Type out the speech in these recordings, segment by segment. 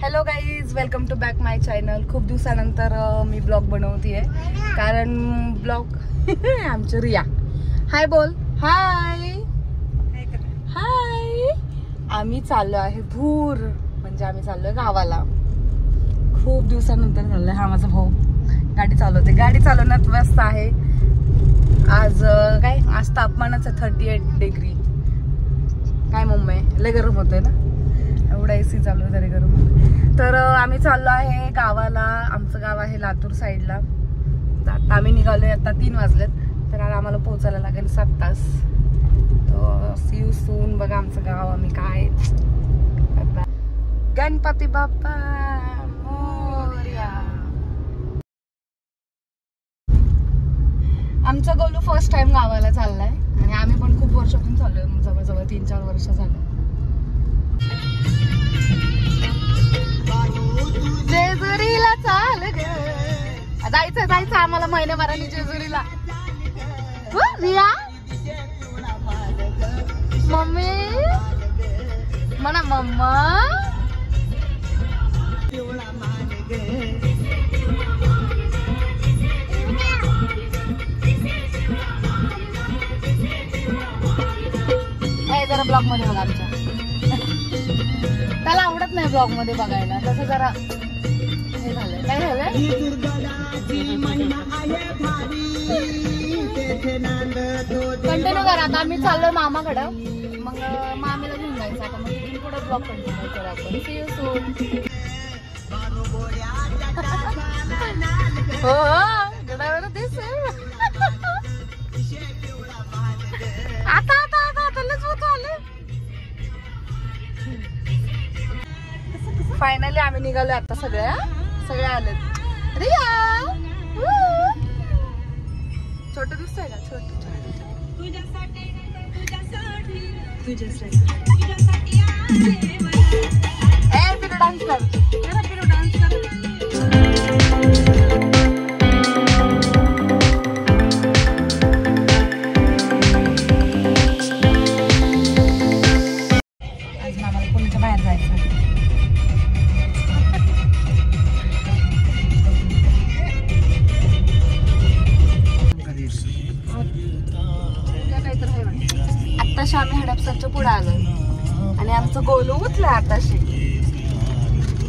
Hello guys, welcome to back my channel. खूप दिवसानंतर मी blog बनवतीये कारण ब्लॉग आमची रिया हाय बोल. हाय हाय. आम्ही चाललो आहे भूर, म्हणजे आम्ही चाललोय गावाला. खूप दिवसानंतर चाललोय. हा माझा भाऊ गाडी चालवते. गाडी चालवण्यात व्यस्त आहे. आज काय, आज तापमानाचं 38 डिग्री. काय मम्मी, लय गरम होतंय ना, एवढा एसी चालू आहे तरी गरम होतं. तर आम्ही चाललो आहे गावाला. आमचं गाव आहे लातूर साईडला. आता आम्ही निघालोय, आता 3 वाजलेत. तर आम्हाला पोहोचायला लागेल 7 तास. तो सी यू सून. बघा आमचं गाव. आम्ही काय, गणपती बाप्पा मोरया. आमचा गोलू फर्स्ट टाइम गावाला चाललाय आणि आम्ही पण खूप वर्षातून चाललोय. जवळजवळ 3-4 वर्ष झालं. जेजुरीला चाल ग. जायचं आम्हाला महिन्याभराने जेजुरीला. रिया मम्मी म्हणा मम्मा. जरा ब्लॉग मध्ये बघा. आमच्या त्याला आवडत नाही ब्लॉग मध्ये बघायला. तसं जरा हे झालंय. काय झालंय, कंटिन्यू करा. आता आम्ही चाललोय मामाकडं. मग मामीला घेऊन जायचं. आता मग इथून पुढे ब्लॉग कंटिन्यू करू आपण. See you soon. हो गडावर दिस. आता फायनली आम्ही निघालो. आता सगळे आलेत. रिया छोट दिसतंय का? छोट डान्स कर. डान्स कर. आज मामाला कोणीच्या बाहेर जायचं. आताशी आम्ही हडपसरच्या पुढे आलोय आणि आमचं गोलू उठलंय आताशी.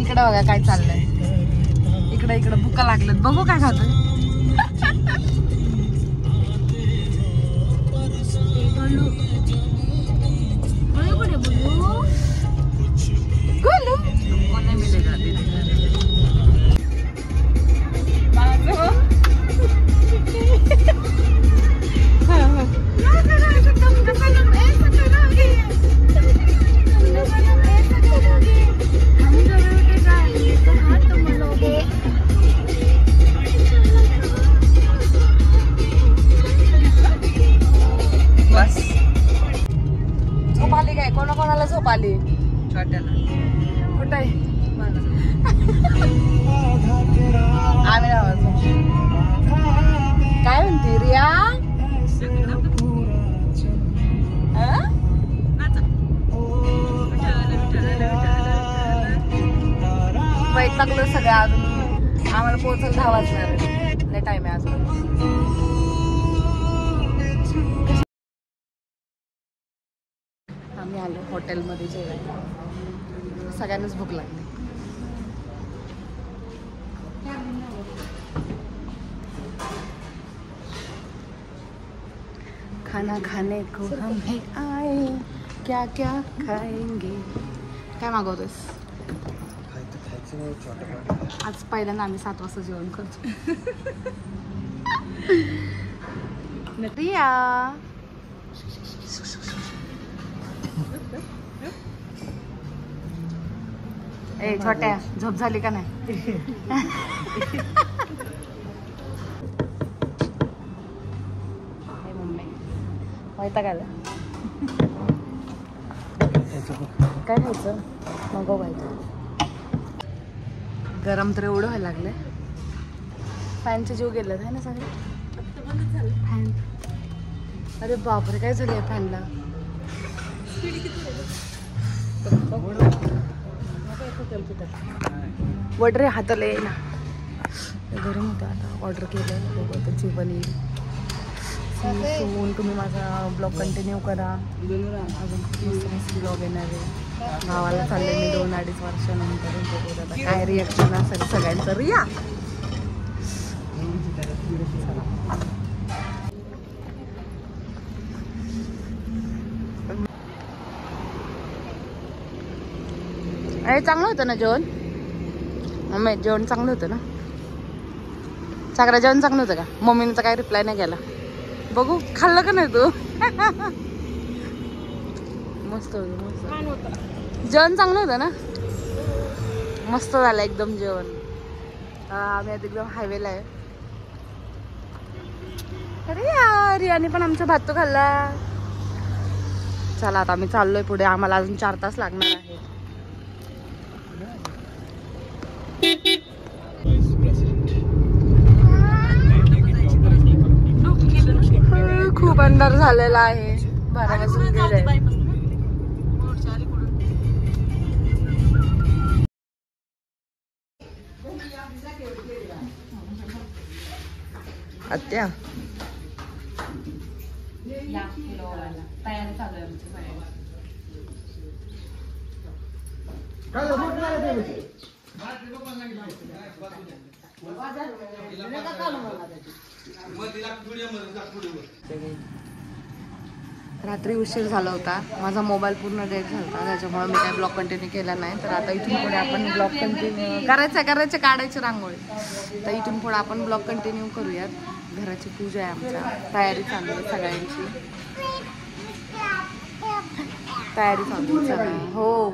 इकडे बघा काय चाललंय. इकडे भुका लागलेत. बघू काय खातोय. गोलू झोप आली काय? कोणाला झोप आली? छोट्याला. कुठं आहे? आम्ही काय म्हणते रिया? वैतागलो सगळं. अजून आम्हाला पोहोचायला 10 वाजणार. लय टाइम आहे अजून. आम्ही आलो हॉटेलमध्ये जेवायला. सगळ्यांनाच भूक लागली. खाना खाने को हम है आए, क्या क्या खाएंगे. काय मागवतोस? आज पहिल्यांदा आम्ही 7 वाजता जेवण करतो. रिया ए छोट्या, झोप झाली का नाही? मम्मी वैताग आला. काय खायचं? मग व्हायचं. गरम तर एवढं व्हायला लागले. फॅनचे जीव गेले आहे ना सगळे. फॅन, अरे बापरे काय झालं फॅनला. वडरे हाताला येईना गरम होतं. आता ऑर्डर केलं बघू आता जेवण येईल. तुम्ही माझा ब्लॉग कंटिन्यू करा. अजून मस्त ब्लॉग येणार आहे. गावाला चालले मी 2-2.5 वर्षानंतर. बघू आता काय रिॲक्शन असेल सगळ्यांचं. रिया अरे चांगलं होतं ना जेवण. मम्मी जेवण चांगलं होतं ना. सागरा जेवण चांगलं होतं का? मम्मीने तर काही रिप्लाय नाही केला. बघू खाल्लं का नाही तू? मस्त होतं मस्त जेवण चांगलं होतं ना. मस्त झालं एकदम जेवण. आम्ही आता एकदम हायवेला आहे. अरे रियाने पण आमचा भात तो खाल्ला. चला आता आम्ही चाललोय पुढे. आम्हाला अजून 4 तास लागणार आहे. खूप अंधार झालेला आहे. 12 वाजून गेले. आत्या तयारी चालू आहे रात्री उशीर झाला होता. माझा मोबाईल पूर्ण डेड झाला होता. त्याच्यामुळे मी काही ब्लॉग कंटिन्यू केला नाही. तर आता इथून पुढे आपण ब्लॉग कंटिन्यू करायचं काढायची रांगोळी. तर इथून पुढे आपण ब्लॉग कंटिन्यू करूयात. घराची पूजा आहे आमच्या. तयारी चालू आहे सगळ्यांची. तयारी चालू आहे हो.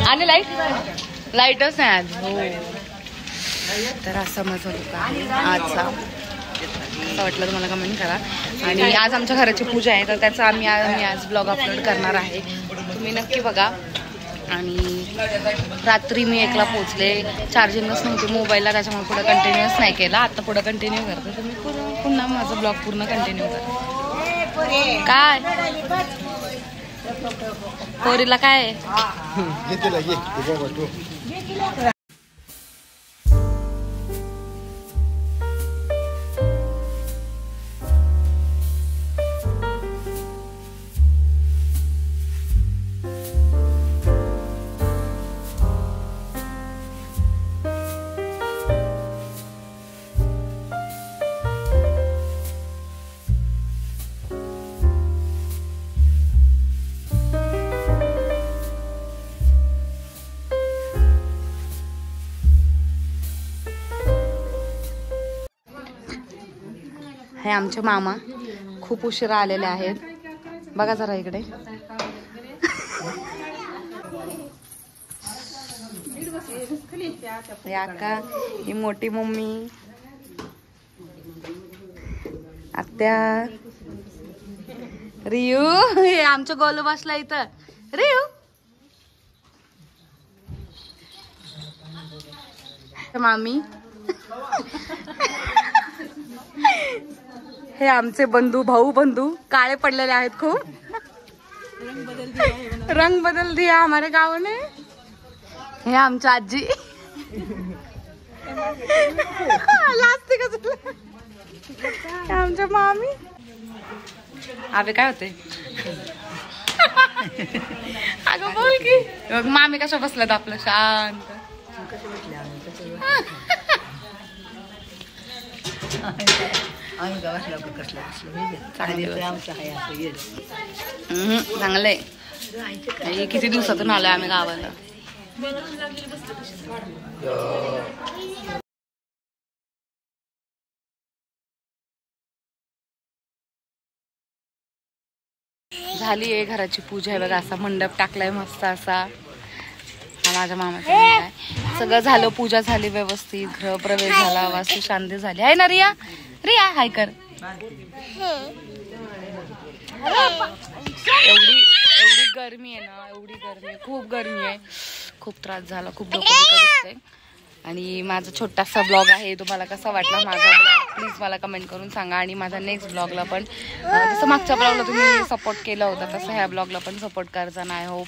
आणि लाईटच नाही आज. हो तर असा माझा दुकान आजचा. कसं वाटलं तुम्हाला कमेंट करा. आणि आज आमच्या घराची पूजा आहे तर त्याचा आम्ही आज ब्लॉग अपलोड करणार आहे, तुम्ही नक्की बघा. आणि रात्री मी 1ला पोचले, चार्जिंगच नव्हती मोबाईलला, त्याच्यामुळे पुढे कंटिन्यूअस नाही केला. आता पुढे कंटिन्यू करते, तुम्ही पुन्हा माझा ब्लॉग पूर्ण कंटिन्यू करा. काय पोरीला काय हे आमचे मामा खूप उशिरा आलेले आहेत. बघा जरा इकडे. आका, ही मोठी मम्मी, आत्या, रियू, हे आमच्या गोलू बसला इथं. रियू, मामी, हे आमचे बंधू, भाऊ बंधू काळे पडलेले आहेत खूप. रंग बदल दिया हमारे गाव ने. हे आमच्या आजी लाजते का तुला. आमच्या मामी. अबे काय होते अगं बोल की. मग मामी कशा बसल्यात आपलं शांत. चांगलंय. किती दिवसातून आलोय आम्ही गावाला. झाली आहे घराची पूजा आहे बघा. असा मंडप टाकलाय मस्त असा. माझ्या मामाचा सगळं झालं, पूजा झाली व्यवस्थित, गृहप्रवेश झाला, वास्तू शांती झाली आहे ना. रिया, रिया हाय कर. एवढी गरमी आहे ना, एवढी गरमी आहे, खूप गरमी आहे, खूप त्रास झाला, खूप डोकं दुखतंय. आणि माझा छोटासा ब्लॉग आहे, तुम्हाला कसा वाटला माझा ब्लॉग प्लीज मला कमेंट करून सांगा. आणि माझा नेक्स्ट ब्लॉगला पण जसं मागच्या ब्लॉगला तुम्ही सपोर्ट केला होता तसं ह्या ब्लॉगला पण सपोर्ट करायचा. I hope.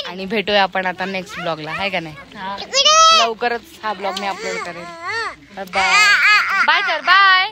आणि भेटूया आपण आता नेक्स्ट ब्लॉगला, आहे का नाही. लवकरच हा ब्लॉग मी अपलोड करेन. बाय बाय कर बाय.